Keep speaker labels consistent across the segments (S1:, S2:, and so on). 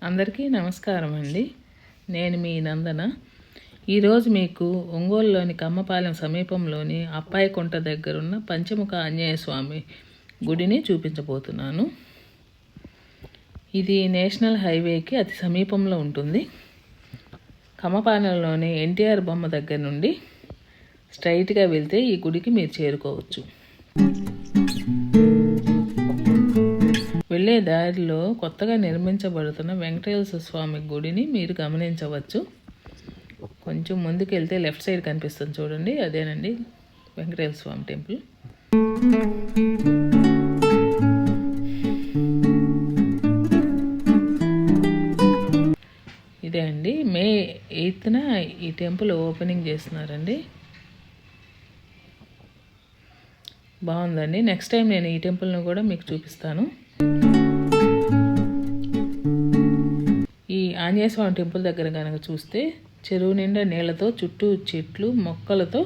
S1: అందరికీ నమస్కారం అండి. నేను మీ నందన. ఈరోజు మీకు ఒంగోలులోని కమ్మపాలెం సమీపంలోని అప్పాయికుంట దగ్గరున్న పంచముఖ ఆంజనేయ స్వామి గుడిని చూపించబోతున్నాను. ఇది నేషనల్ హైవేకి అతి సమీపంలో ఉంటుంది. కమ్మపాలెంలోని ఎన్టీఆర్ బొమ్మ దగ్గర నుండి స్ట్రైట్గా వెళ్తే ఈ గుడికి మీరు చేరుకోవచ్చు. వెళ్ళే దారిలో కొత్తగా నిర్మించబడుతున్న వెంకటేశ్వర స్వామి గుడిని మీరు గమనించవచ్చు. కొంచెం ముందుకు వెళ్తే లెఫ్ట్ సైడ్ కనిపిస్తుంది చూడండి, అదేనండి వెంకటేశ్వర స్వామి టెంపుల్. ఇదే అండి, మే 8న ఈ టెంపుల్ ఓపెనింగ్ చేస్తున్నారండి. బాగుందండి. నెక్స్ట్ టైం నేను ఈ టెంపుల్ను కూడా మీకు చూపిస్తాను. ఈ ఆంజనేయ స్వామి టెంపుల్ దగ్గర కనుక చూస్తే చెరువు నిండా నీళ్లతో, చుట్టూ చెట్లు మొక్కలతో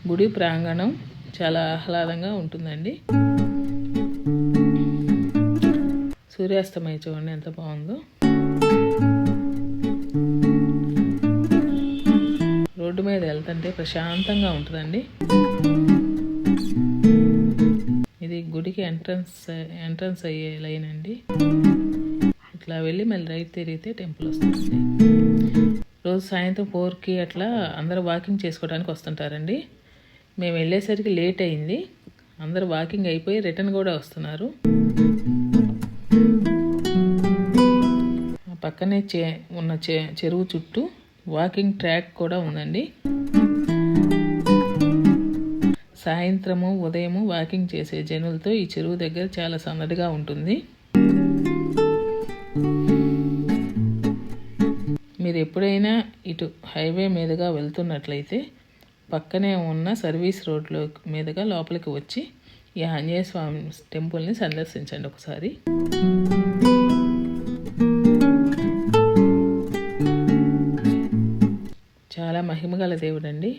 S1: గుడి ప్రాంగణం చాలా ఆహ్లాదంగా ఉంటుందండి. సూర్యాస్తమయం చూడండి ఎంత బాగుందో. రోడ్డు మీద వెళ్తుంటే ప్రశాంతంగా ఉంటుందండి. ఇది గుడికి ఎంట్రన్స్ అయ్యే లైన్ అండి. ఇట్లా వెళ్ళి మళ్ళీ రైట్ తిరిగితే టెంపుల్ వస్తుంది. రోజు సాయంత్రం 4కి అట్లా అందరూ వాకింగ్ చేసుకోవడానికి వస్తుంటారండి. మేము వెళ్ళేసరికి లేట్ అయింది. అందరూ వాకింగ్ అయిపోయి రిటర్న్ కూడా వస్తున్నారు. పక్కనే ఉన్న చెరువు చుట్టూ వాకింగ్ ట్రాక్ కూడా ఉందండి. సాయంత్రము ఉదయము వాకింగ్ చేసే జనులతో ఈ చెరువు దగ్గర చాలా సందడిగా ఉంటుంది. మీరు ఎప్పుడైనా ఇటు హైవే మీదుగా వెళ్తున్నట్లయితే పక్కనే ఉన్న సర్వీస్ రోడ్లో మీదుగా లోపలికి వచ్చి ఈ ఆంజనేయ స్వామి టెంపుల్ని సందర్శించండి ఒకసారి. చాలా మహిమగల దేవుడండి.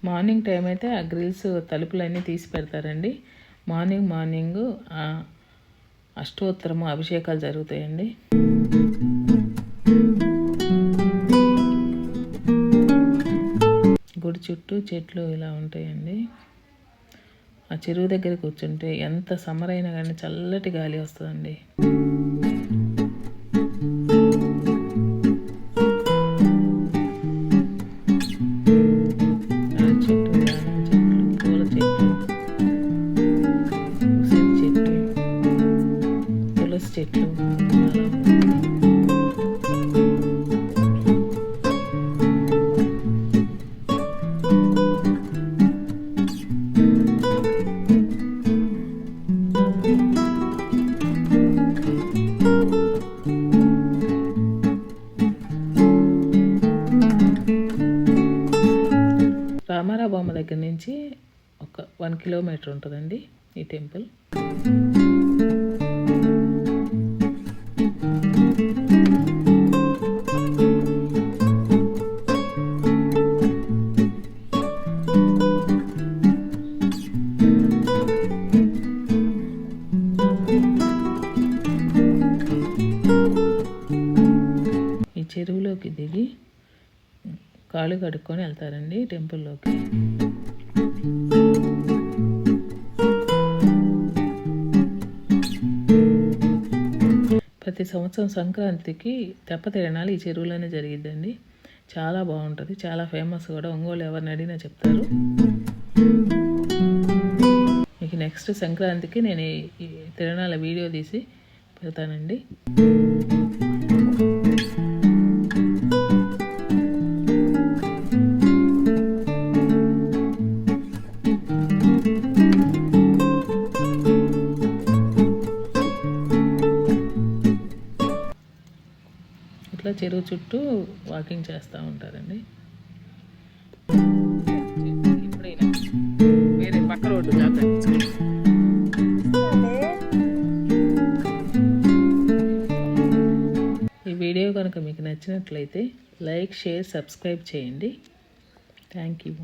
S1: మార్నింగ్ టైం అయితే ఆ గ్రిల్స్ తలుపులన్నీ తీసి పెడతారండి. మార్నింగ్ అష్టోత్తరము అభిషేకాలు జరుగుతాయండి. గుడి చుట్టూ చెట్లు ఇలా ఉంటాయండి. ఆ చెరువు దగ్గర కూర్చుంటే ఎంత సమ్మర్ అయినా కానీ చల్లటి గాలి వస్తుందండి. చెట్లు రామారావు బొమ్మ దగ్గర నుంచి ఒక 1 కిలోమీటర్ ఉంటుందండి ఈ టెంపుల్. ఈ చెరువులోకి దిగి కాళ్ళు కడుక్కొని వెళ్తారండి టెంపుల్లోకి. ప్రతి సంవత్సరం సంక్రాంతికి తెప్ప తిరణాలు ఈ చెరువులోనే జరిగిద్దండి. చాలా బాగుంటుంది, చాలా ఫేమస్ కూడా. ఒంగోలు ఎవరిని అడిగినా చెప్తారు. మీకు నెక్స్ట్ సంక్రాంతికి నేను ఈ తిరణాల వీడియో తీసి పెడతానండి. ఇట్లా చెరువు చుట్టూ వాకింగ్ చేస్తూ ఉంటారండి. ఇప్పుడైనా వేరే పక్క రోడ్డు జాగ్రత్త. నచ్చినట్లయితే లైక్, షేర్, సబ్స్క్రైబ్ చేయండి. Thank you.